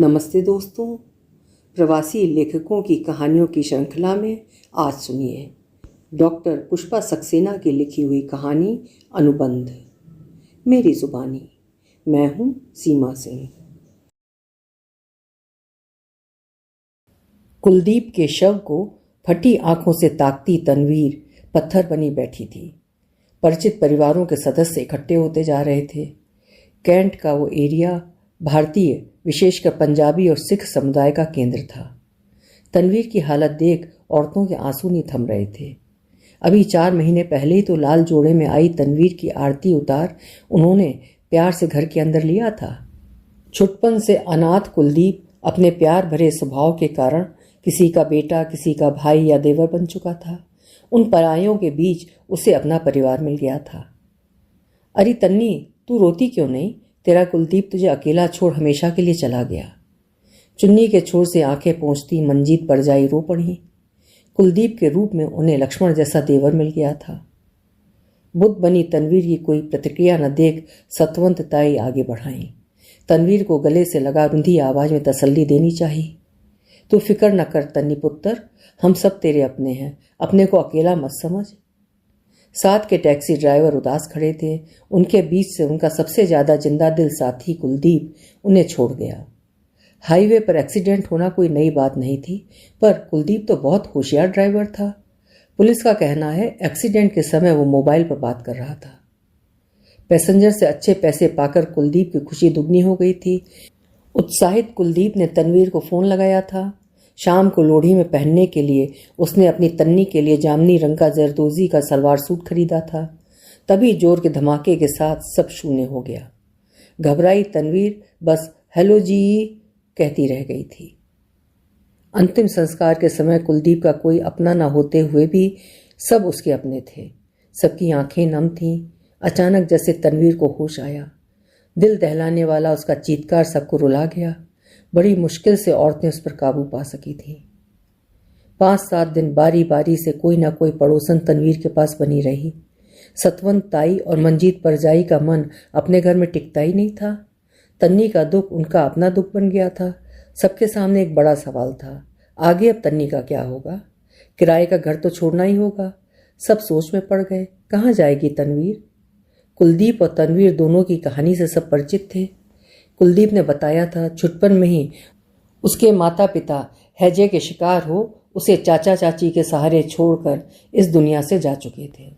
नमस्ते दोस्तों, प्रवासी लेखकों की कहानियों की श्रृंखला में आज सुनिए डॉक्टर पुष्पा सक्सेना की लिखी हुई कहानी अनुबंध। मेरी जुबानी। मैं हूँ सीमा सिंह। कुलदीप के शव को फटी आंखों से ताकती तनवीर पत्थर बनी बैठी थी। परिचित परिवारों के सदस्य इकट्ठे होते जा रहे थे। कैंट का वो एरिया भारतीय, विशेषकर पंजाबी और सिख समुदाय का केंद्र था। तनवीर की हालत देख औरतों के आंसू नहीं थम रहे थे। अभी 4 महीने पहले ही तो लाल जोड़े में आई तनवीर की आरती उतार उन्होंने प्यार से घर के अंदर लिया था। छुटपन से अनाथ कुलदीप अपने प्यार भरे स्वभाव के कारण किसी का बेटा, किसी का भाई या देवर बन चुका था। उन परायों के बीच उसे अपना परिवार मिल गया था। अरे तन्नी, तू रोती क्यों नहीं? तेरा कुलदीप तुझे अकेला छोड़ हमेशा के लिए चला गया। चुन्नी के छोर से आंखें पोंछती मंजीत परजाई रो पड़ी। कुलदीप के रूप में उन्हें लक्ष्मण जैसा देवर मिल गया था। बुद्ध बनी तनवीर की कोई प्रतिक्रिया न देख सतवंत ताई आगे बढ़ाई। तनवीर को गले से लगा रुंधी आवाज में तसल्ली देनी चाहिए। तू फिक्र न कर तन्नी पुत्र, हम सब तेरे अपने हैं, अपने को अकेला मत समझ। साथ के टैक्सी ड्राइवर उदास खड़े थे। उनके बीच से उनका सबसे ज्यादा जिंदा दिल साथी कुलदीप उन्हें छोड़ गया। हाईवे पर एक्सीडेंट होना कोई नई बात नहीं थी, पर कुलदीप तो बहुत होशियार ड्राइवर था। पुलिस का कहना है एक्सीडेंट के समय वो मोबाइल पर बात कर रहा था। पैसेंजर से अच्छे पैसे पाकर कुलदीप की खुशी दुगनी हो गई थी। उत्साहित कुलदीप ने तनवीर को फोन लगाया था। शाम को लोहड़ी में पहनने के लिए उसने अपनी तन्नी के लिए जामनी रंग का जरदोजी का सलवार सूट खरीदा था। तभी जोर के धमाके के साथ सब शून्य हो गया। घबराई तनवीर बस हेलो जी कहती रह गई थी। अंतिम संस्कार के समय कुलदीप का कोई अपना न होते हुए भी सब उसके अपने थे। सबकी आंखें नम थीं। अचानक जैसे तनवीर को होश आया। दिल दहलाने वाला उसका चीत्कार सबको रुला गया। बड़ी मुश्किल से औरतें उस पर काबू पा सकी थी। 5-7 दिन बारी बारी से कोई ना कोई पड़ोसन तनवीर के पास बनी रही। सतवंत ताई और मंजीत परजाई का मन अपने घर में टिकता ही नहीं था। तन्नी का दुख उनका अपना दुख बन गया था। सबके सामने एक बड़ा सवाल था, आगे अब तन्नी का क्या होगा? किराए का घर तो छोड़ना ही होगा। सब सोच में पड़ गए, कहाँ जाएगी तनवीर? कुलदीप और तनवीर दोनों की कहानी से सब परिचित थे। कुलदीप ने बताया था छुटपन में ही उसके माता पिता हैजे के शिकार हो उसे चाचा चाची के सहारे छोड़कर इस दुनिया से जा चुके थे।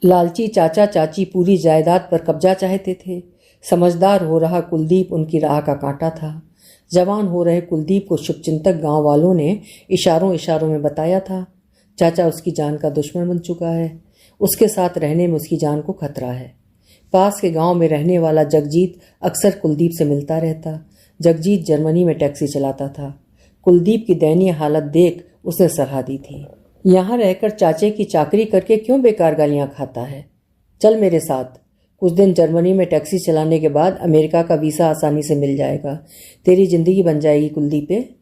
लालची चाचा चाची पूरी जायदाद पर कब्जा चाहते थे। समझदार हो रहा कुलदीप उनकी राह का कांटा था। जवान हो रहे कुलदीप को शुभचिंतक गांव वालों ने इशारों इशारों में बताया था, चाचा उसकी जान का दुश्मन बन चुका है, उसके साथ रहने में उसकी जान को खतरा है। पास के गांव में रहने वाला जगजीत अक्सर कुलदीप से मिलता रहता। जगजीत जर्मनी में टैक्सी चलाता था। कुलदीप की दयनीय हालत देख उसने सलाह दी थी, यहाँ रहकर चाचे की चाकरी करके क्यों बेकार गालियां खाता है? चल मेरे साथ। कुछ दिन जर्मनी में टैक्सी चलाने के बाद अमेरिका का वीसा आसानी से मिल जाएगा। तेरी जिंदगी बन जाएगी कुलदीप।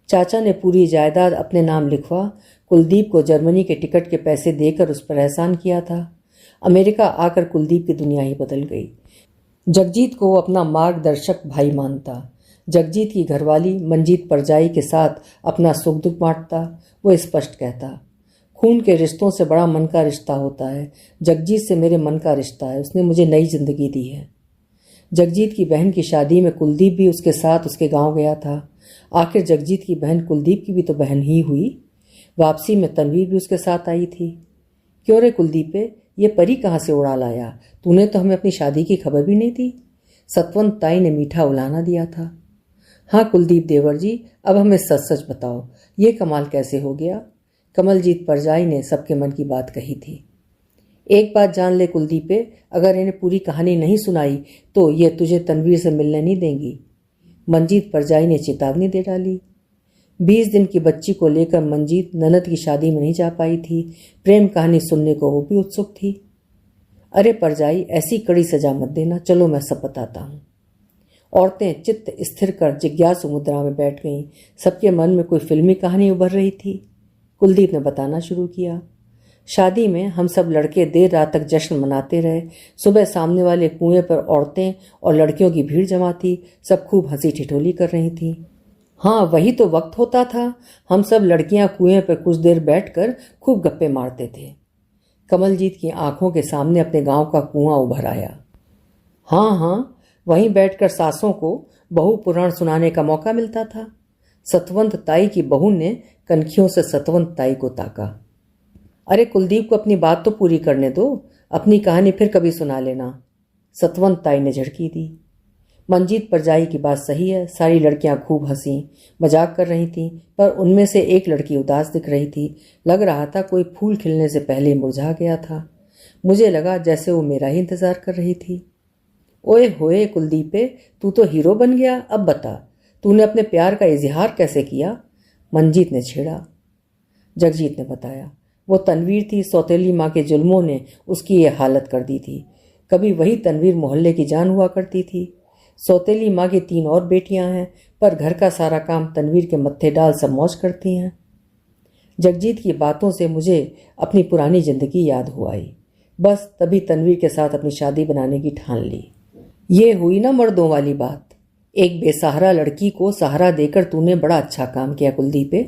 चाचा ने पूरी जायदाद अपने नाम लिखवा कुलदीप को जर्मनी के टिकट के पैसे देकर उस पर एहसान किया था। अमेरिका आकर कुलदीप की दुनिया ही बदल गई। जगजीत को वो अपना मार्गदर्शक भाई मानता। जगजीत की घरवाली मंजीत परजाई के साथ अपना सुख दुख बांटता। वो स्पष्ट कहता, खून के रिश्तों से बड़ा मन का रिश्ता होता है। जगजीत से मेरे मन का रिश्ता है, उसने मुझे नई जिंदगी दी है। जगजीत की बहन की शादी में कुलदीप भी उसके साथ उसके गांव गया था। आखिर जगजीत की बहन कुलदीप की भी तो बहन ही हुई। वापसी में तनवीर भी उसके साथ आई थी। क्यों रे कुलदीप, ये परी कहाँ से उड़ा लाया? तूने तो हमें अपनी शादी की खबर भी नहीं दी। सतवंत ताई ने मीठा उलाना दिया था। हाँ कुलदीप देवर जी, अब हमें सच सच बताओ, ये कमाल कैसे हो गया? कमलजीत परजाई ने सबके मन की बात कही थी। एक बात जान ले कुलदीप, अगर इन्हें पूरी कहानी नहीं सुनाई तो ये तुझे तनवीर से मिलने नहीं देंगी। मंजीत परजाई ने चेतावनी दे डाली। 20 दिन की बच्ची को लेकर मंजीत ननद की शादी में नहीं जा पाई थी। प्रेम कहानी सुनने को वो भी उत्सुक थी। अरे परजाई, ऐसी कड़ी सजा मत देना, चलो मैं सब बताता हूँ। औरतें चित्त स्थिर कर जिज्ञासु मुद्रा में बैठ गईं। सबके मन में कोई फिल्मी कहानी उभर रही थी। कुलदीप ने बताना शुरू किया। शादी में हम सब लड़के देर रात तक जश्न मनाते रहे। सुबह सामने वाले कुएं पर औरतें और लड़कियों की भीड़ जमा थी। सब खूब हंसी ठिठोली कर रही थी। हाँ, वही तो वक्त होता था। हम सब लड़कियां कुएं पर कुछ देर बैठकर खूब गप्पे मारते थे। कमलजीत की आंखों के सामने अपने गांव का कुआं उभर आया। हाँ हाँ, वहीं बैठकर सासों को बहू पुराण सुनाने का मौका मिलता था। सतवंत ताई की बहू ने कनखियों से सतवंत ताई को ताका। अरे कुलदीप को अपनी बात तो पूरी करने दो, अपनी कहानी फिर कभी सुना लेना, सतवंत ताई ने झड़की दी। मंजीत परजाई की बात सही है। सारी लड़कियां खूब हंसी मजाक कर रही थीं, पर उनमें से एक लड़की उदास दिख रही थी। लग रहा था कोई फूल खिलने से पहले मुरझा गया था। मुझे लगा जैसे वो मेरा ही इंतजार कर रही थी। ओए होए कुलदीपे, तू तो हीरो बन गया। अब बता, तूने अपने प्यार का इजहार कैसे किया? मंजीत ने छेड़ा। जगजीत ने बताया, वो तनवीर थी। सौतेली माँ के जुल्मों ने उसकी ये हालत कर दी थी। कभी वही तनवीर मोहल्ले की जान हुआ करती थी। सौतेली माँ की 3 और बेटियां हैं, पर घर का सारा काम तनवीर के मत्थे डाल सब मौज करती हैं। जगजीत की बातों से मुझे अपनी पुरानी जिंदगी याद हो आई। बस तभी तनवीर के साथ अपनी शादी बनाने की ठान ली। ये हुई ना मर्दों वाली बात। एक बेसहारा लड़की को सहारा देकर तूने बड़ा अच्छा काम किया कुलदीपे।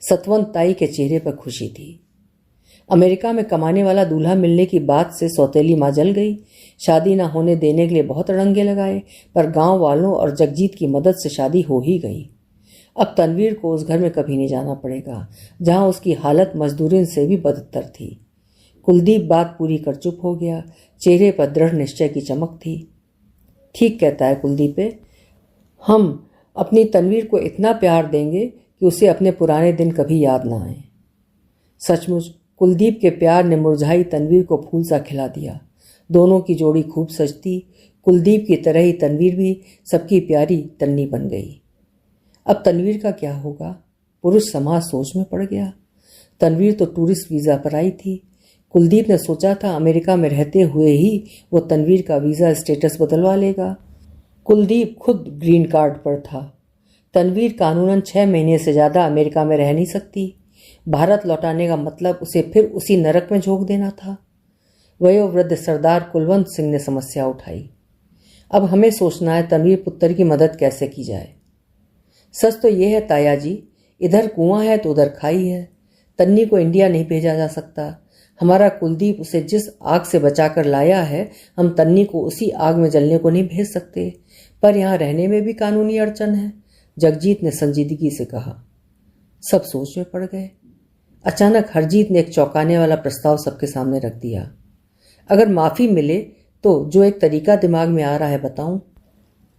सतवंत ताई के चेहरे पर खुशी थी। अमेरिका में कमाने वाला दूल्हा मिलने की बात से सौतेली माँ जल गई। शादी ना होने देने के लिए बहुत अड़ंगे लगाए, पर गांव वालों और जगजीत की मदद से शादी हो ही गई। अब तनवीर को उस घर में कभी नहीं जाना पड़ेगा जहां उसकी हालत मजदूरी से भी बदतर थी। कुलदीप बात पूरी कर चुप हो गया। चेहरे पर दृढ़ निश्चय की चमक थी। ठीक कहता है कुलदीपे, हम अपनी तनवीर को इतना प्यार देंगे कि उसे अपने पुराने दिन कभी याद ना आए। सचमुच कुलदीप के प्यार ने मुरझाई तनवीर को फूल सा खिला दिया। दोनों की जोड़ी खूब सजती। कुलदीप की तरह ही तनवीर भी सबकी प्यारी तन्नी बन गई। अब तनवीर का क्या होगा? पुरुष समाज सोच में पड़ गया। तनवीर तो टूरिस्ट वीज़ा पर आई थी। कुलदीप ने सोचा था अमेरिका में रहते हुए ही वो तनवीर का वीज़ा स्टेटस बदलवा लेगा। कुलदीप खुद ग्रीन कार्ड पर था। तनवीर कानूनन 6 महीने से ज़्यादा अमेरिका में रह नहीं सकती। भारत लौटाने का मतलब उसे फिर उसी नरक में झोंक देना था। वयोवृद्ध सरदार कुलवंत सिंह ने समस्या उठाई। अब हमें सोचना है तनवीर पुत्र की मदद कैसे की जाए। सच तो यह है ताया जी, इधर कुआं है तो उधर खाई है। तन्नी को इंडिया नहीं भेजा जा सकता। हमारा कुलदीप उसे जिस आग से बचाकर लाया है, हम तन्नी को उसी आग में जलने को नहीं भेज सकते। पर यहाँ रहने में भी कानूनी अड़चन है, जगजीत ने संजीदगी से कहा। सब सोच में पड़ गए। अचानक हरजीत ने एक चौंकाने वाला प्रस्ताव सबके सामने रख दिया। अगर माफ़ी मिले तो जो एक तरीका दिमाग में आ रहा है बताऊं?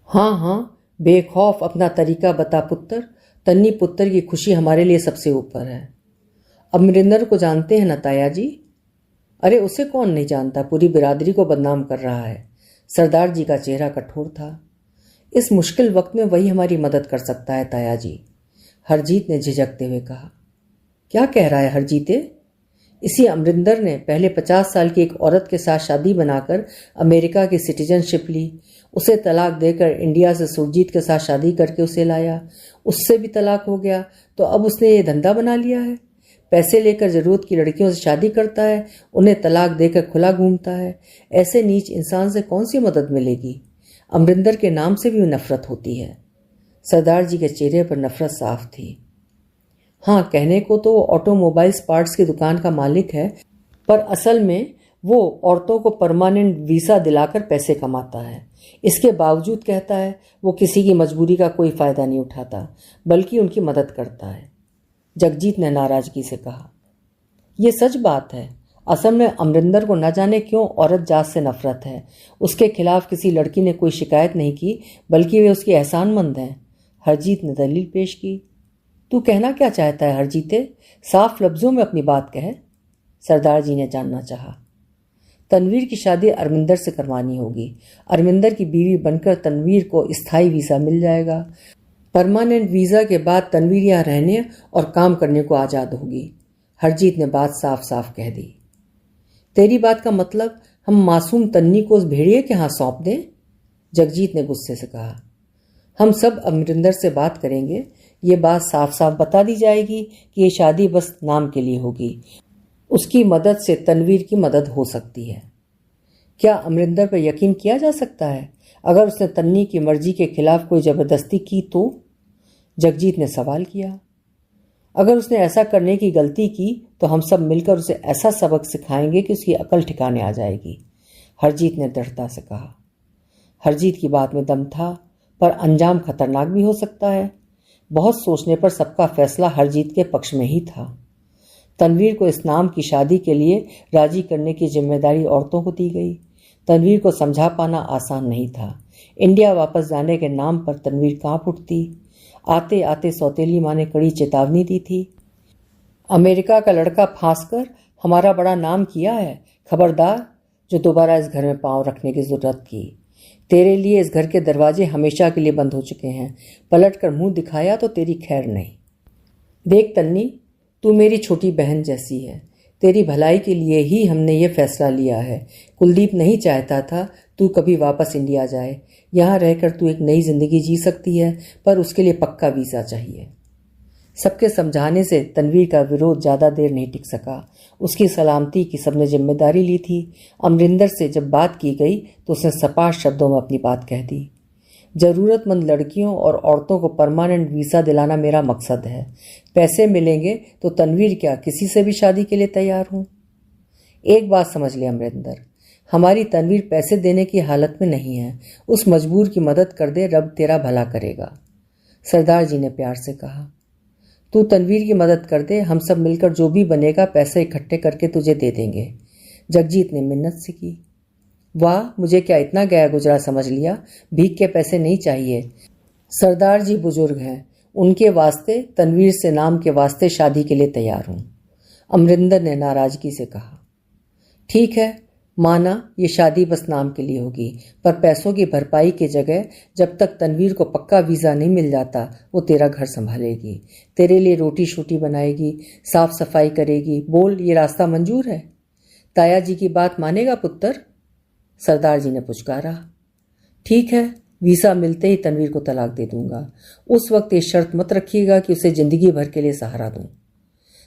हाँ हाँ, बेखौफ अपना तरीका बता पुत्र। तन्नी पुत्र की खुशी हमारे लिए सबसे ऊपर है। अमरिंदर को जानते हैं ना ताया जी? अरे उसे कौन नहीं जानता, पूरी बिरादरी को बदनाम कर रहा है। सरदार जी का चेहरा कठोर था। इस मुश्किल वक्त में वही हमारी मदद कर सकता है ताया जी, हरजीत ने झिझकते हुए कहा। क्या कह रहा है हरजीते? इसी अमरिंदर ने पहले 50 साल की एक औरत के साथ शादी बनाकर अमेरिका की सिटीजनशिप ली। उसे तलाक देकर इंडिया से सुरजीत के साथ शादी करके उसे लाया। उससे भी तलाक हो गया तो अब उसने ये धंधा बना लिया है। पैसे लेकर जरूरत की लड़कियों से शादी करता है, उन्हें तलाक देकर खुला घूमता है। ऐसे नीच इंसान से कौन सी मदद मिलेगी? अमरिंदर के नाम से भी नफरत होती है। सरदार जी के चेहरे पर नफरत साफ थी। हाँ, कहने को तो वो ऑटोमोबाइल्स पार्ट्स की दुकान का मालिक है, पर असल में वो औरतों को परमानेंट वीसा दिलाकर पैसे कमाता है। इसके बावजूद कहता है वो किसी की मजबूरी का कोई फायदा नहीं उठाता, बल्कि उनकी मदद करता है, जगजीत ने नाराजगी से कहा। ये सच बात है। असल में अमरिंदर को न जाने क्यों औरत जात से नफरत है। उसके खिलाफ किसी लड़की ने कोई शिकायत नहीं की, बल्कि वे उसकी एहसानमंद हैं, हरजीत ने दलील पेश की। तू कहना क्या चाहता है हरजीते? साफ लफ्जों में अपनी बात कह, सरदार जी ने जानना चाहा। तनवीर की शादी अरमिंदर से करवानी होगी। अरमिंदर की बीवी बनकर तनवीर को स्थायी वीज़ा मिल जाएगा। परमानेंट वीज़ा के बाद तनवीर यहाँ रहने और काम करने को आज़ाद होगी। हरजीत ने बात साफ साफ कह दी। तेरी बात का मतलब हम मासूम तन्नी को उस भेड़िए के यहाँ सौंप दें? जगजीत ने गुस्से से कहा। हम सब अमरिंदर से बात करेंगे। ये बात साफ साफ बता दी जाएगी कि ये शादी बस नाम के लिए होगी। उसकी मदद से तनवीर की मदद हो सकती है। क्या अमरिंदर पर यकीन किया जा सकता है? अगर उसने तन्नी की मर्जी के खिलाफ कोई जबरदस्ती की तो? जगजीत ने सवाल किया। अगर उसने ऐसा करने की गलती की तो हम सब मिलकर उसे ऐसा सबक सिखाएंगे कि उसकी अकल ठिकाने आ जाएगी, हरजीत ने दृढ़ता से कहा। हरजीत की बात में दम था, पर अंजाम खतरनाक भी हो सकता है। बहुत सोचने पर सबका फैसला हरजीत के पक्ष में ही था। तनवीर को इस नाम की शादी के लिए राजी करने की जिम्मेदारी औरतों को दी गई। तनवीर को समझा पाना आसान नहीं था। इंडिया वापस जाने के नाम पर तनवीर कांप उठती। आते आते सौतेली माँ ने कड़ी चेतावनी दी थी, अमेरिका का लड़का फांस कर हमारा बड़ा नाम किया है, खबरदार जो दोबारा इस घर में पांव रखने की जरूरत की। तेरे लिए इस घर के दरवाजे हमेशा के लिए बंद हो चुके हैं। पलट कर मुंह दिखाया तो तेरी खैर नहीं। देख तन्नी, तू मेरी छोटी बहन जैसी है। तेरी भलाई के लिए ही हमने ये फैसला लिया है। कुलदीप नहीं चाहता था तू कभी वापस इंडिया जाए। यहाँ रहकर तू एक नई जिंदगी जी सकती है, पर उसके लिए पक्का वीज़ा चाहिए। सबके समझाने से तनवीर का विरोध ज़्यादा देर नहीं टिक सका। उसकी सलामती की सबने जिम्मेदारी ली थी। अमरिंदर से जब बात की गई तो उसने सपाट शब्दों में अपनी बात कह दी। ज़रूरतमंद लड़कियों और औरतों को परमानेंट वीज़ा दिलाना मेरा मकसद है। पैसे मिलेंगे तो तनवीर क्या किसी से भी शादी के लिए तैयार हूँ। एक बात समझ ले अमरिंदर, हमारी तनवीर पैसे देने की हालत में नहीं है। उस मजबूर की मदद कर दे, रब तेरा भला करेगा। सरदार जी ने प्यार से कहा। तू तनवीर की मदद कर दे, हम सब मिलकर जो भी बनेगा पैसे इकट्ठे करके तुझे दे देंगे, जगजीत ने मिन्नत से की। वाह, मुझे क्या इतना गया गुजरा समझ लिया? भीख के पैसे नहीं चाहिए। सरदार जी बुजुर्ग हैं, उनके वास्ते तनवीर से नाम के वास्ते शादी के लिए तैयार हूँ, अमरिंदर ने नाराजगी से कहा। ठीक है, माना ये शादी बस नाम के लिए होगी, पर पैसों की भरपाई की जगह जब तक तनवीर को पक्का वीज़ा नहीं मिल जाता वो तेरा घर संभालेगी, तेरे लिए रोटी शोटी बनाएगी, साफ सफाई करेगी। बोल, ये रास्ता मंजूर है? ताया जी की बात मानेगा पुत्र? सरदार जी ने पुचकारा। ठीक है, वीज़ा मिलते ही तनवीर को तलाक दे दूंगा। उस वक्त ये शर्त मत रखिएगा कि उसे जिंदगी भर के लिए सहारा दूं।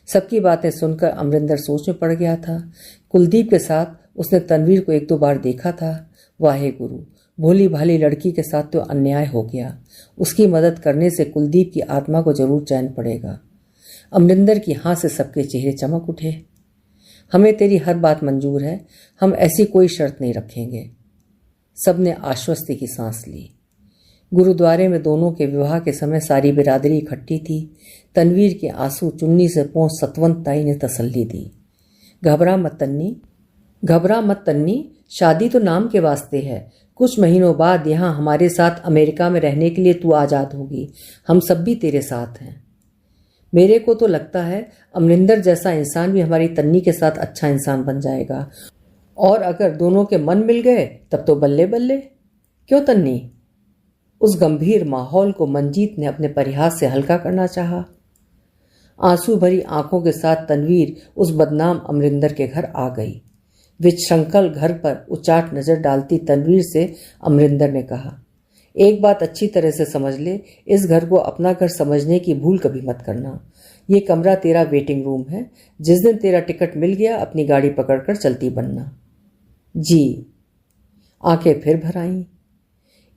सबकी बातें सुनकर अमरिंदर सोच में पड़ गया था। कुलदीप के साथ उसने तनवीर को 1-2 बार देखा था। वाहे गुरु, भोली भाली लड़की के साथ तो अन्याय हो गया। उसकी मदद करने से कुलदीप की आत्मा को जरूर चैन पड़ेगा। अमरिंदर की हाँ से सबके चेहरे चमक उठे। हमें तेरी हर बात मंजूर है, हम ऐसी कोई शर्त नहीं रखेंगे। सबने आश्वस्ति की सांस ली। गुरुद्वारे में दोनों के विवाह के समय सारी बिरादरी इकट्ठी थी। तनवीर के आंसू चुन्नी से पोंछ सतवंत ताई ने तसल्ली दी। घबरा मत तन्नी, शादी तो नाम के वास्ते है। कुछ महीनों बाद यहाँ हमारे साथ अमेरिका में रहने के लिए तू आज़ाद होगी। हम सब भी तेरे साथ हैं। मेरे को तो लगता है अमरिंदर जैसा इंसान भी हमारी तन्नी के साथ अच्छा इंसान बन जाएगा, और अगर दोनों के मन मिल गए तब तो बल्ले बल्ले। क्यों तन्नी? उस गंभीर माहौल को मंजीत ने अपने परिहास से हल्का करना चाहा। आंसू भरी आंखों के साथ तनवीर उस बदनाम अमरिंदर के घर आ गई। विश्रंखल घर पर उचाट नजर डालती तनवीर से अमरिंदर ने कहा, एक बात अच्छी तरह से समझ ले, इस घर को अपना घर समझने की भूल कभी मत करना। ये कमरा तेरा वेटिंग रूम है। जिस दिन तेरा टिकट मिल गया अपनी गाड़ी पकड़कर चलती बनना। जी। आंखें फिर भर आईं।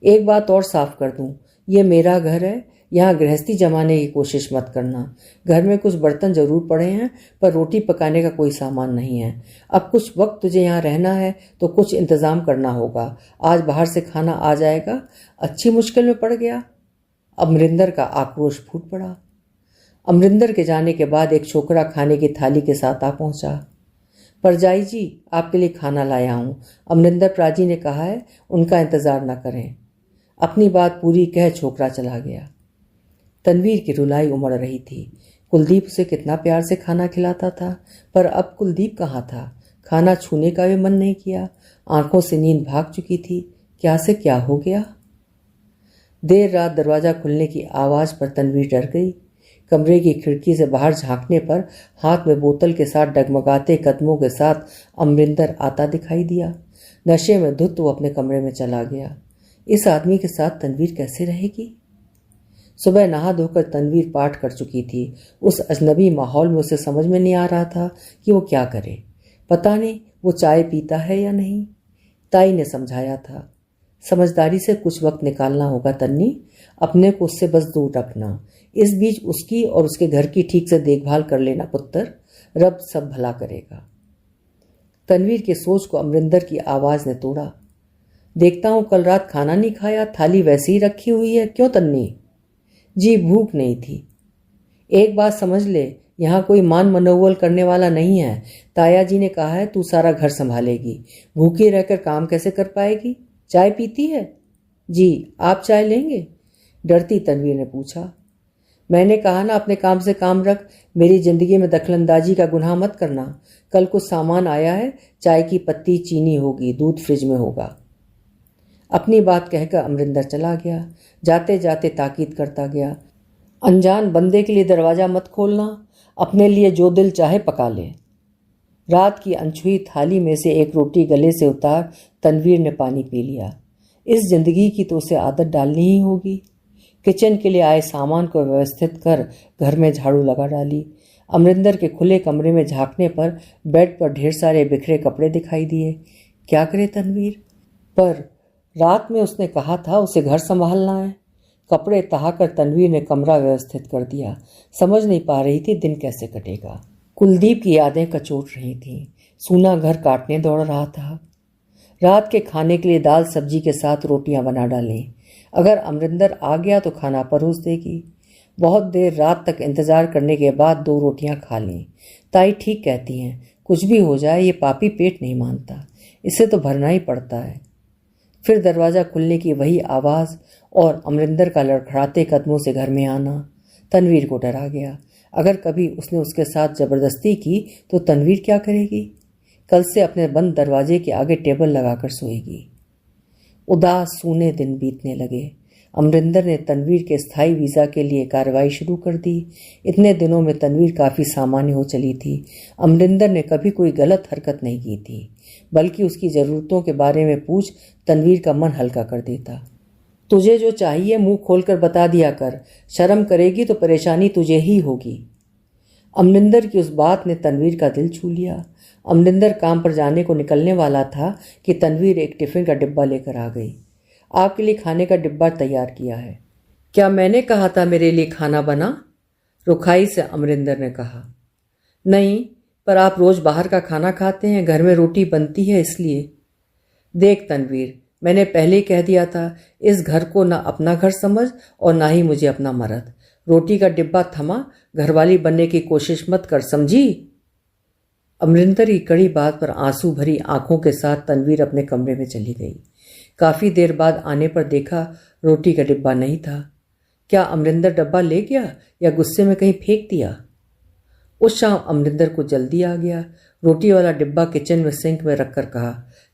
एक बात और साफ कर दूं, ये मेरा घर है, यहाँ गृहस्थी जमाने की कोशिश मत करना। घर में कुछ बर्तन जरूर पड़े हैं, पर रोटी पकाने का कोई सामान नहीं है। अब कुछ वक्त तुझे यहाँ रहना है तो कुछ इंतजाम करना होगा। आज बाहर से खाना आ जाएगा। अच्छी मुश्किल में पड़ गया। अमरिंदर का आक्रोश फूट पड़ा। अमरिंदर के जाने के बाद एक छोकरा खाने की थाली के साथ आ पहुंचा। परजाई जी, आपके लिए खाना लाया हूँ, अमरिंदर प्राजी ने कहा है, उनका इंतजार न करें। अपनी बात पूरी कह छोकरा चला गया। तनवीर की रुलाई उमड़ रही थी। कुलदीप उसे कितना प्यार से खाना खिलाता था, पर अब कुलदीप कहाँ था? खाना छूने का भी मन नहीं किया। आंखों से नींद भाग चुकी थी। क्या से क्या हो गया? देर रात दरवाजा खुलने की आवाज पर तनवीर डर गई। कमरे की खिड़की से बाहर झांकने पर हाथ में बोतल के साथ डगमगाते कदमों के साथ अमरिंदर आता दिखाई दिया। नशे में धुत वो अपने कमरे में चला गया। इस आदमी के साथ तनवीर कैसे रहेगी? सुबह नहा धोकर तनवीर पाठ कर चुकी थी। उस अजनबी माहौल में उसे समझ में नहीं आ रहा था कि वो क्या करे। पता नहीं वो चाय पीता है या नहीं। ताई ने समझाया था, समझदारी से कुछ वक्त निकालना होगा तन्नी, अपने को उससे बस दूर रखना। इस बीच उसकी और उसके घर की ठीक से देखभाल कर लेना पुत्र, रब सब भला करेगा। तनवीर की सोच को अमरिंदर की आवाज ने तोड़ा। देखता हूं कल रात खाना नहीं खाया, थाली वैसी ही रखी हुई है, क्यों तन्नी? जी भूख नहीं थी। एक बात समझ ले, यहाँ कोई मान मनोबल करने वाला नहीं है। ताया जी ने कहा है तू सारा घर संभालेगी, भूखी रहकर काम कैसे कर पाएगी? चाय पीती है? जी, आप चाय लेंगे? डरती तनवीर ने पूछा। मैंने कहा ना अपने काम से काम रख, मेरी जिंदगी में दखलंदाजी का गुनाह मत करना। कल कुछ सामान आया है, चाय की पत्ती चीनी होगी, दूध फ्रिज में होगा। अपनी बात कहकर अमरिंदर चला गया। जाते जाते ताकीद करता गया, अनजान बंदे के लिए दरवाजा मत खोलना, अपने लिए जो दिल चाहे पका ले। रात की अनछुई थाली में से एक रोटी गले से उतार तनवीर ने पानी पी लिया। इस जिंदगी की तो उसे आदत डालनी ही होगी। किचन के लिए आए सामान को व्यवस्थित कर घर में झाड़ू लगा डाली। अमरिंदर के खुले कमरे में झांकने पर बेड पर ढेर सारे बिखरे कपड़े दिखाई दिए। क्या करे तनवीर? पर रात में उसने कहा था उसे घर संभालना है। कपड़े तहाकर तनवीर ने कमरा व्यवस्थित कर दिया। समझ नहीं पा रही थी दिन कैसे कटेगा। कुलदीप की यादें कचोट रही थीं। सूना घर काटने दौड़ रहा था। रात के खाने के लिए दाल सब्जी के साथ रोटियां बना डालें। अगर अमरिंदर आ गया तो खाना परोस देगी। बहुत देर रात तक इंतजार करने के बाद 2 रोटियां खा लें। ताई ठीक कहती हैं, कुछ भी हो जाए ये पापी पेट नहीं मानता, इसे तो भरना ही पड़ता है। फिर दरवाज़ा खुलने की वही आवाज़ और अमरिंदर का लड़खड़ाते कदमों से घर में आना तनवीर को डरा गया। अगर कभी उसने उसके साथ ज़बरदस्ती की तो तनवीर क्या करेगी? कल से अपने बंद दरवाजे के आगे टेबल लगाकर सोएगी। उदास सूने दिन बीतने लगे। अमरिंदर ने तनवीर के स्थायी वीज़ा के लिए कार्रवाई शुरू कर दी। इतने दिनों में तनवीर काफ़ी सामान्य हो चली थी। अमरिंदर ने कभी कोई गलत हरकत नहीं की थी, बल्कि उसकी ज़रूरतों के बारे में पूछ तनवीर का मन हल्का कर देता। तुझे जो चाहिए मुंह खोलकर बता दिया कर, शर्म करेगी तो परेशानी तुझे ही होगी। अमरिंदर की उस बात ने तनवीर का दिल छू लिया। अमरिंदर काम पर जाने को निकलने वाला था कि तनवीर एक टिफ़िन का डिब्बा लेकर आ गई। आपके लिए खाने का डिब्बा तैयार किया है। क्या मैंने कहा था मेरे लिए खाना बना? रुखाई से अमरिंदर ने कहा। नहीं, पर आप रोज़ बाहर का खाना खाते हैं, घर में रोटी बनती है इसलिए। देख तनवीर, मैंने पहले ही कह दिया था, इस घर को ना अपना घर समझ और ना ही मुझे अपना मर्द। रोटी का डिब्बा थमा, घरवाली बनने की कोशिश मत कर, समझी? अमरिंदर की कड़ी बात पर आंसू भरी आंखों के साथ तनवीर अपने कमरे में चली गई। काफ़ी देर बाद आने पर देखा रोटी का डिब्बा नहीं था। क्या अमरिंदर डब्बा ले गया या गुस्से में कहीं फेंक दिया? उस शाम अमरिंदर को जल्दी आ गया। रोटी वाला डिब्बा किचन में सिंक में रखकर कहा,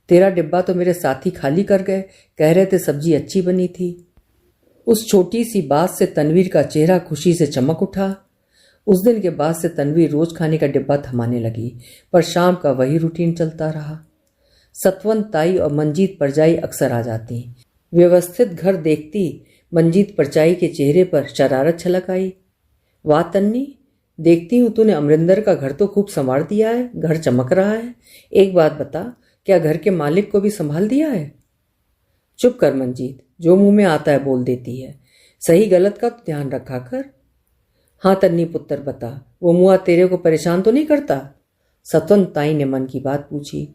तेरा डिब्बा तो मेरे साथी खाली कर गए, कह रहे थे सब्जी अच्छी बनी थी। उस छोटी सी बात से तनवीर का चेहरा खुशी से चमक उठा। उस दिन के बाद से तनवीर रोज खाने का डिब्बा थमाने लगी, पर शाम का वही रूटीन चलता रहा। सतवंत ताई और मंजीत परजाई अक्सर आ जाती। व्यवस्थित घर देखती मंजीत परजाई के चेहरे पर शरारत छलक आई। वाह तन्नी, देखती हूँ तूने अमरिंदर का घर तो खूब संवार दिया है, घर चमक रहा है। एक बात बता, क्या घर के मालिक को भी संभाल दिया है? चुप कर मंजीत, जो मुंह में आता है बोल देती है। सही गलत का तो ध्यान रखा कर। हाँ तन्नी पुत्र बता, वो मुआ तेरे को परेशान तो नहीं करता? सतवंत ताई ने मन की बात पूछी।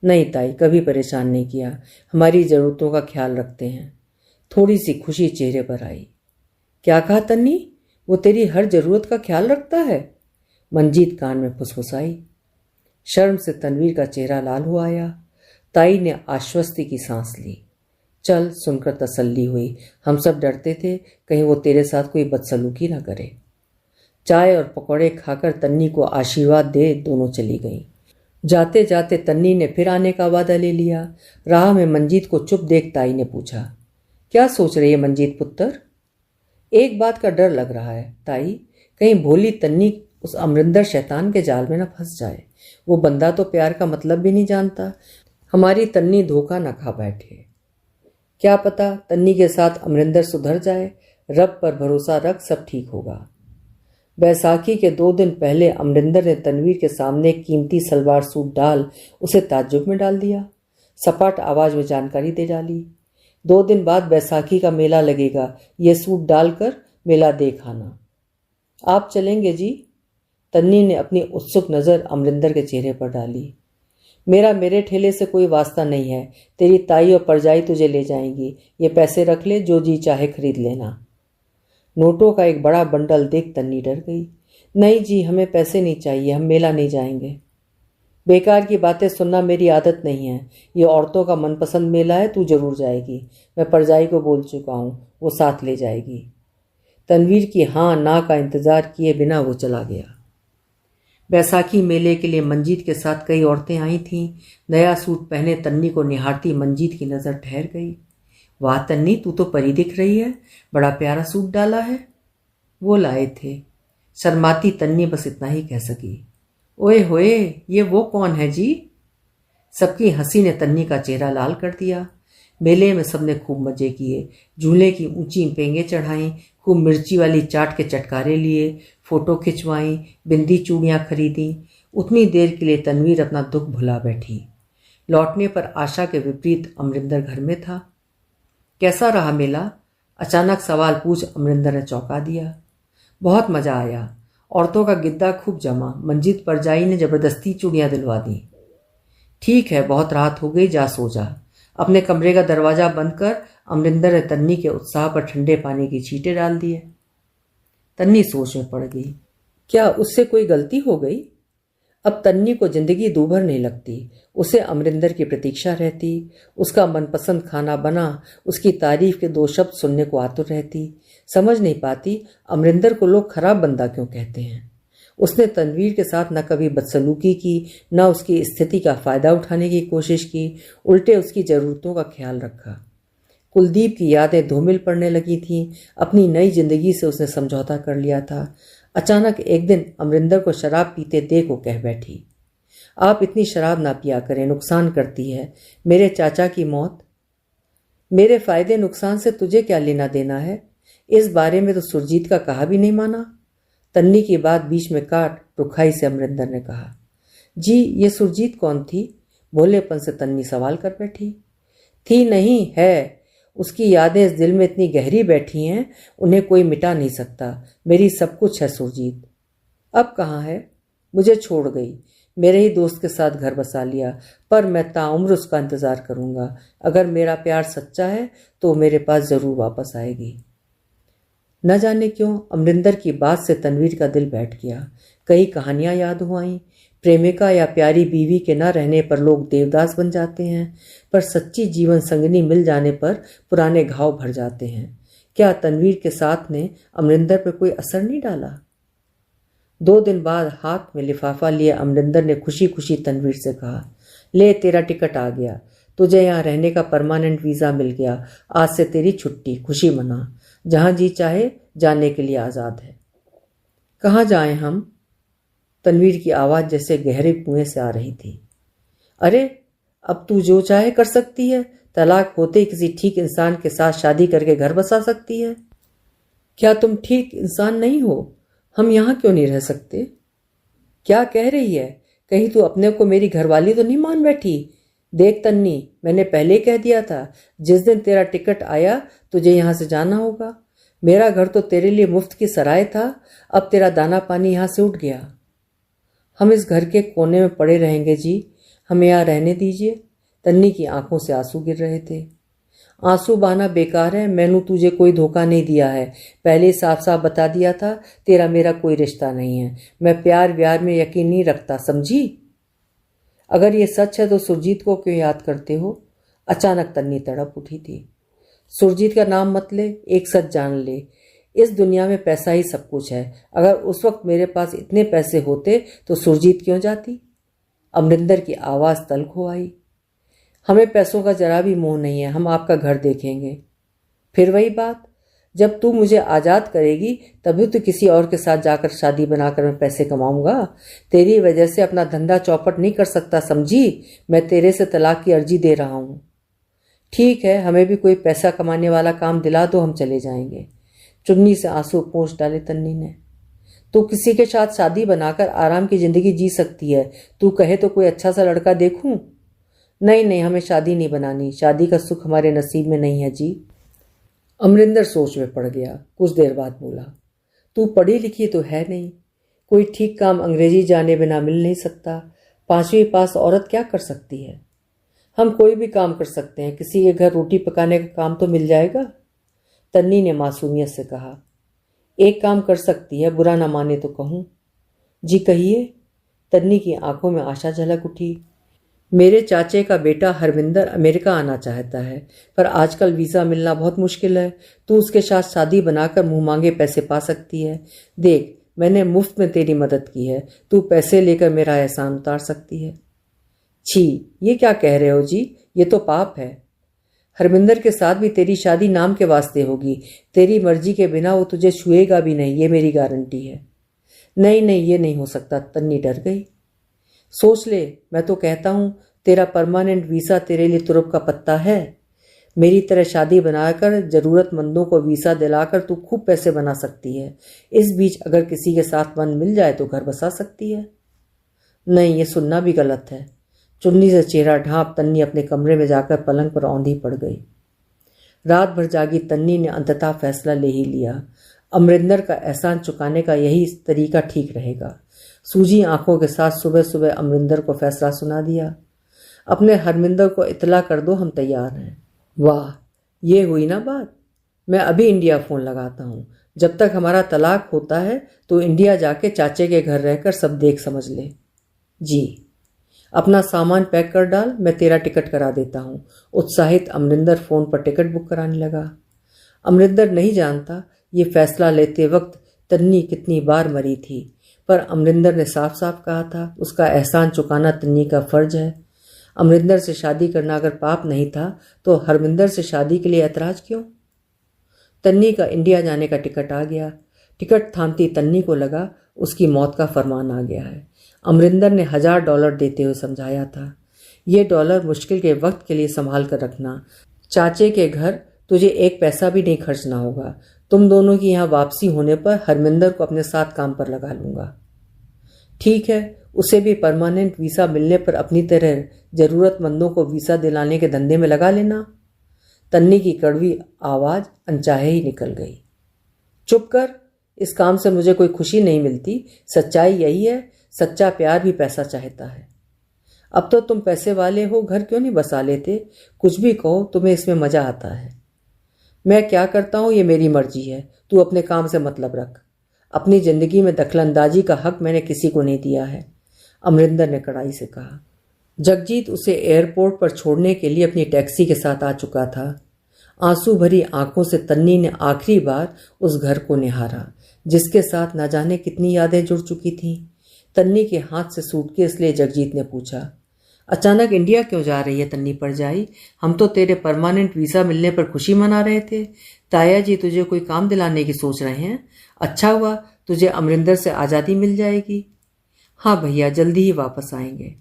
नहीं ताई, कभी परेशान नहीं किया, हमारी ज़रूरतों का ख्याल रखते हैं। थोड़ी सी खुशी चेहरे पर आई। क्या कहा तन्नी? वो तेरी हर ज़रूरत का ख्याल रखता है? मंजीत कान में फुसफुसाई। शर्म से तनवीर का चेहरा लाल हो आया। ताई ने आश्वस्ति की सांस ली। चल, सुनकर तसल्ली हुई। हम सब डरते थे कहीं वो तेरे साथ कोई बदसलूकी ना करे। चाय और पकौड़े खाकर तन्नी को आशीर्वाद दे दोनों चली गईं। जाते जाते तन्नी ने फिर आने का वादा ले लिया। राह में मंजीत को चुप देख ताई ने पूछा, क्या सोच रही है मंजीत पुत्र? एक बात का डर लग रहा है ताई, कहीं भोली तन्नी उस अमरिंदर शैतान के जाल में न फंस जाए। वो बंदा तो प्यार का मतलब भी नहीं जानता, हमारी तन्नी धोखा न खा बैठे। क्या पता तन्नी के साथ अमरिंदर सुधर जाए। रब पर भरोसा रख, सब ठीक होगा। बैसाखी के 2 दिन पहले अमरिंदर ने तनवीर के सामने एक कीमती सलवार सूट डाल उसे ताज्जुब में डाल दिया। सपाट आवाज में जानकारी दे डाली, 2 दिन बाद बैसाखी का मेला लगेगा, ये सूट डालकर मेला देख आना। आप चलेंगे जी? तन्नी ने अपनी उत्सुक नज़र अमरिंदर के चेहरे पर डाली। मेरे ठेले से कोई वास्ता नहीं है, तेरी ताई और परजाई तुझे ले जाएंगी। ये पैसे रख ले, जो जी चाहे खरीद लेना। नोटों का एक बड़ा बंडल देख तन्नी डर गई। नहीं जी, हमें पैसे नहीं चाहिए, हम मेला नहीं जाएंगे। बेकार की बातें सुनना मेरी आदत नहीं है, ये औरतों का मनपसंद मेला है, तू जरूर जाएगी। मैं परजाई को बोल चुका हूँ, वो साथ ले जाएगी। तनवीर की हाँ ना का इंतजार किए बिना वो चला गया। बैसाखी मेले के लिए मंजीत के साथ कई औरतें आई थीं। नया सूट पहने तन्नी को निहारती मंजीत की नज़र ठहर गई। वाह तन्नी, तू तो परी दिख रही है, बड़ा प्यारा सूट डाला है। वो लाए थे। शर्माती तन्नी बस इतना ही कह सकी। ओए होए, ये वो कौन है जी? सबकी हंसी ने तन्नी का चेहरा लाल कर दिया। मेले में सबने खूब मजे किए, झूले की ऊंची पेंगे चढ़ाई, खूब मिर्ची वाली चाट के चटकारे लिए, फोटो खिंचवाई, बिंदी चूड़ियाँ खरीदी। उतनी देर के लिए तनवीर अपना दुख भुला बैठी। लौटने पर आशा के विपरीत अमरिंदर घर में था। कैसा रहा मेला? अचानक सवाल पूछ अमरिंदर ने चौंका दिया। बहुत मजा आया, औरतों का गिद्दा खूब जमा, मंजीत परजाई ने जबरदस्ती चूड़ियाँ दिलवा दी। ठीक है, बहुत रात हो गई, जा सो जा। अपने कमरे का दरवाजा बंद कर अमरिंदर ने तन्नी के उत्साह पर ठंडे पानी की छींटे डाल दिए। तन्नी सोच में पड़ गई, क्या उससे कोई गलती हो गई? अब तन्नी को जिंदगी दूभर नहीं लगती। उसे अमरिंदर की प्रतीक्षा रहती, उसका मनपसंद खाना बना, उसकी तारीफ के 2 शब्द सुनने को आतुर रहती। समझ नहीं पाती अमरिंदर को लोग खराब बंदा क्यों कहते हैं। उसने तनवीर के साथ न कभी बदसलूकी की, न उसकी स्थिति का फायदा उठाने की कोशिश की, उल्टे उसकी जरूरतों का ख्याल रखा। कुलदीप की यादें धूमिल पड़ने लगी थीं। अपनी नई जिंदगी से उसने समझौता कर लिया था। अचानक एक दिन अमरिंदर को शराब पीते देख वो कह बैठी, आप इतनी शराब ना पिया करें, नुकसान करती है। मेरे चाचा की मौत, मेरे फायदे नुकसान से तुझे क्या लेना देना है? इस बारे में तो सुरजीत का कहा भी नहीं माना। तन्नी की बात बीच में काट रुखाई से अमरिंदर ने कहा, जी ये सुरजीत कौन थी? भोलेपन से तन्नी सवाल कर बैठी। थी नहीं, है। उसकी यादें इस दिल में इतनी गहरी बैठी हैं, उन्हें कोई मिटा नहीं सकता। मेरी सब कुछ है सुरजीत। अब कहाँ है? मुझे छोड़ गई, मेरे ही दोस्त के साथ घर बसा लिया, पर मैं ताउम्र उसका इंतज़ार करूँगा। अगर मेरा प्यार सच्चा है तो मेरे पास ज़रूर वापस आएगी। न जाने क्यों अमरिंदर की बात से तनवीर का दिल बैठ गया। कई कहानियां याद हो आईं। प्रेमिका या प्यारी बीवी के न रहने पर लोग देवदास बन जाते हैं, पर सच्ची जीवन संगनी मिल जाने पर पुराने घाव भर जाते हैं। क्या तनवीर के साथ ने अमरिंदर पर कोई असर नहीं डाला? 2 दिन बाद हाथ में लिफाफा लिए अमरिंदर ने खुशी खुशी तनवीर से कहा, ले तेरा टिकट आ गया, तुझे यहाँ रहने का परमानेंट वीज़ा मिल गया। आज से तेरी छुट्टी, खुशी मना, जहाँ जी चाहे जाने के लिए आज़ाद है। कहाँ जाएं हम? तनवीर की आवाज़ जैसे गहरे कुएं से आ रही थी। अरे अब तू जो चाहे कर सकती है, तलाक होते ही किसी ठीक इंसान के साथ शादी करके घर बसा सकती है। क्या तुम ठीक इंसान नहीं हो? हम यहाँ क्यों नहीं रह सकते? क्या कह रही है? कहीं तू अपने को मेरी घरवाली तो नहीं मान बैठी? देख तन्नी, मैंने पहले कह दिया था, जिस दिन तेरा टिकट आया तुझे यहाँ से जाना होगा। मेरा घर तो तेरे लिए मुफ्त की सराय था, अब तेरा दाना पानी यहाँ से उठ गया। हम इस घर के कोने में पड़े रहेंगे जी, हमें यहाँ रहने दीजिए। तन्नी की आंखों से आंसू गिर रहे थे। आंसू बहाना बेकार है, मैंने तुझे कोई धोखा नहीं दिया है। पहले साफ साफ बता दिया था, तेरा मेरा कोई रिश्ता नहीं है। मैं प्यार व्यार में यकीन नहीं रखता, समझी? अगर ये सच है तो सुरजीत को क्यों याद करते हो? अचानक तन्नी तड़प उठी थी। सुरजीत का नाम मत ले, एक सच जान ले, इस दुनिया में पैसा ही सब कुछ है। अगर उस वक्त मेरे पास इतने पैसे होते तो सुरजीत क्यों जाती? अमरिंदर की आवाज़ तल्ख हो आई। हमें पैसों का जरा भी मोह नहीं है, हम आपका घर देखेंगे। फिर वही बात, जब तू मुझे आज़ाद करेगी तभी तो किसी और के साथ जाकर शादी बनाकर मैं पैसे कमाऊंगा। तेरी वजह से अपना धंधा चौपट नहीं कर सकता, समझी? मैं तेरे से तलाक की अर्जी दे रहा हूँ। ठीक है, हमें भी कोई पैसा कमाने वाला काम दिला दो, हम चले जाएंगे। चुन्नी से आंसू पोंछ डाले तन्नी ने। तू किसी के साथ शादी बनाकर आराम की जिंदगी जी सकती है। तू कहे तो कोई अच्छा सा लड़का देखूं? नहीं नहीं, हमें शादी नहीं बनानी। शादी का सुख हमारे नसीब में नहीं है जी। अमरिंदर सोच में पड़ गया। कुछ देर बाद बोला, तू पढ़ी लिखी तो है नहीं। कोई ठीक काम अंग्रेजी जाने बिना मिल नहीं सकता। 5वीं पास औरत क्या कर सकती है? हम कोई भी काम कर सकते हैं। किसी के घर रोटी पकाने का काम तो मिल जाएगा। तन्नी ने मासूमियत से कहा, एक काम कर सकती है, बुरा ना माने तो कहूं। जी कहिए। तन्नी की आंखों में आशा झलक उठी। मेरे चाचे का बेटा हरविंदर अमेरिका आना चाहता है, पर आजकल वीज़ा मिलना बहुत मुश्किल है। तू उसके साथ शादी बनाकर मुंह मांगे पैसे पा सकती है। देख, मैंने मुफ्त में तेरी मदद की है। तू पैसे लेकर मेरा एहसान उतार सकती है। छी, ये क्या कह रहे हो जी? ये तो पाप है। हरविंदर के साथ भी तेरी शादी नाम के वास्ते होगी। तेरी मर्जी के बिना वो तुझे छुएगा भी नहीं, ये मेरी गारंटी है। नहीं नहीं, ये नहीं हो सकता। तन्नी डर गई। सोच ले, मैं तो कहता हूं, तेरा परमानेंट वीसा तेरे लिए तुरुप का पत्ता है। मेरी तरह शादी बनाकर जरूरतमंदों को वीसा दिलाकर तू खूब पैसे बना सकती है। इस बीच अगर किसी के साथ मन मिल जाए तो घर बसा सकती है। नहीं, ये सुनना भी गलत है। चुन्नी से चेहरा ढांप तन्नी अपने कमरे में जाकर पलंग पर औंधी पड़ गई। रात भर जागी तन्नी ने अंततः फैसला ले ही लिया। अमरिंदर का एहसान चुकाने का यही तरीका ठीक रहेगा। सूजी आंखों के साथ सुबह सुबह अमरिंदर को फैसला सुना दिया। अपने हरमिंदर को इतला कर दो, हम तैयार हैं। वाह, ये हुई ना बात। मैं अभी इंडिया फ़ोन लगाता हूँ। जब तक हमारा तलाक होता है तो इंडिया जाके चाचे के घर रहकर सब देख समझ ले। जी। अपना सामान पैक कर डाल, मैं तेरा टिकट करा देता हूँ। उत्साहित अमरिंदर फ़ोन पर टिकट बुक कराने लगा। अमरिंदर नहीं जानता ये फैसला लेते वक्त तन्नी कितनी बार मरी थी, पर अमरिंदर ने साफ साफ कहा था उसका एहसान चुकाना तन्नी का फर्ज है। अमरिंदर से शादी करना अगर पाप नहीं था तो हरमिंदर से शादी के लिए ऐतराज क्यों? तन्नी का इंडिया जाने का टिकट आ गया। टिकट थामती तन्नी को लगा उसकी मौत का फरमान आ गया है। अमरिंदर ने $1000 देते हुए समझाया था, ये डॉलर मुश्किल के वक्त के लिए संभाल कर रखना। चाचे के घर तुझे एक पैसा भी नहीं खर्चना होगा। तुम दोनों की यहाँ वापसी होने पर हरमिंदर को अपने साथ काम पर लगा लूंगा। ठीक है, उसे भी परमानेंट वीसा मिलने पर अपनी तरह जरूरतमंदों को वीसा दिलाने के धंधे में लगा लेना। तन्नी की कड़वी आवाज अनचाहे ही निकल गई। चुप कर, इस काम से मुझे कोई खुशी नहीं मिलती। सच्चाई यही है, सच्चा प्यार भी पैसा चाहता है। अब तो तुम पैसे वाले हो, घर क्यों नहीं बसा लेते? कुछ भी कहो, तुम्हें इसमें मजा आता है। मैं क्या करता हूँ ये मेरी मर्जी है। तू अपने काम से मतलब रख। अपनी जिंदगी में दखलंदाजी का हक मैंने किसी को नहीं दिया है, अमरिंदर ने कड़ाई से कहा। जगजीत उसे एयरपोर्ट पर छोड़ने के लिए अपनी टैक्सी के साथ आ चुका था। आंसू भरी आंखों से तन्नी ने आखिरी बार उस घर को निहारा जिसके साथ न जाने कितनी यादें जुड़ चुकी थीं। तन्नी के हाथ से सूटकेस ले जगजीत ने पूछा, अचानक इंडिया क्यों जा रही है तन्नी परजाई? हम तो तेरे परमानेंट वीज़ा मिलने पर खुशी मना रहे थे। ताया जी तुझे कोई काम दिलाने की सोच रहे हैं। अच्छा हुआ, तुझे अमरिंदर से आज़ादी मिल जाएगी। हाँ भैया, जल्दी ही वापस आएंगे।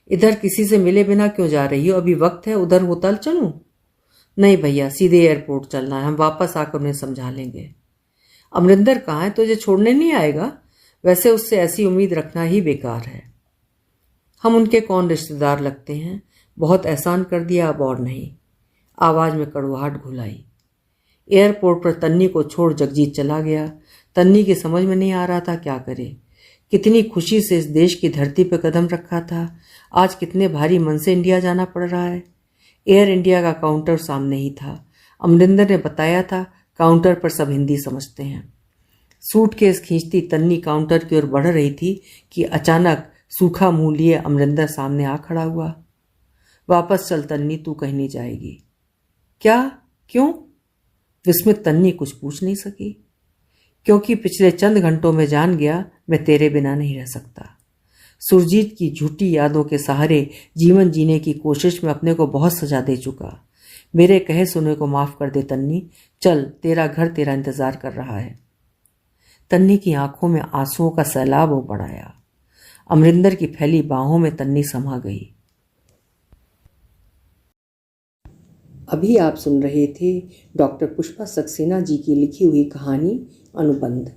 इधर किसी से मिले बिना क्यों जा रही हो? अभी वक्त है, उधर होटल चलूं? नहीं भैया, सीधे एयरपोर्ट चलना है। हम वापस आकर उन्हें समझा लेंगे। अमरिंदर कहाँ है? तुझे छोड़ने नहीं आएगा? वैसे उससे ऐसी उम्मीद रखना ही बेकार है। हम उनके कौन रिश्तेदार लगते हैं? बहुत एहसान कर दिया, अब और नहीं। आवाज में कड़वाहट घुल आई। एयरपोर्ट पर तन्नी को छोड़ जगजीत चला गया। तन्नी की समझ में नहीं आ रहा था क्या करे। कितनी खुशी से इस देश की धरती पर कदम रखा था, आज कितने भारी मन से इंडिया जाना पड़ रहा है। एयर इंडिया का काउंटर सामने ही था। अमरिंदर ने बताया था काउंटर पर सब हिंदी समझते हैं। सूटकेस खींचती तन्नी काउंटर की ओर बढ़ रही थी कि अचानक सूखा मुंह लिए अमरिंदर सामने आ खड़ा हुआ। वापस चल तन्नी, तू कहीं नहीं जाएगी। क्या? क्यों? विस्मित तन्नी कुछ पूछ नहीं सकी। क्योंकि पिछले चंद घंटों में जान गया मैं तेरे बिना नहीं रह सकता। सुरजीत की झूठी यादों के सहारे जीवन जीने की कोशिश में अपने को बहुत सजा दे चुका। मेरे कहे सुने को माफ कर दे तन्नी। चल, तेरा घर तेरा इंतजार कर रहा है। तन्नी की आंखों में आंसुओं का सैलाब उमड़ आया। अमरिंदर की फैली बाहों में तन्नी समा गई। अभी आप सुन रहे थे डॉक्टर पुष्पा सक्सेना जी की लिखी हुई कहानी अनुबंध।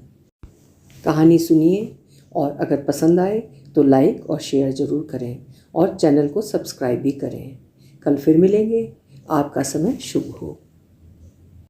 कहानी सुनिए और अगर पसंद आए तो लाइक और शेयर ज़रूर करें और चैनल को सब्सक्राइब भी करें। कल फिर मिलेंगे। आपका समय शुभ हो।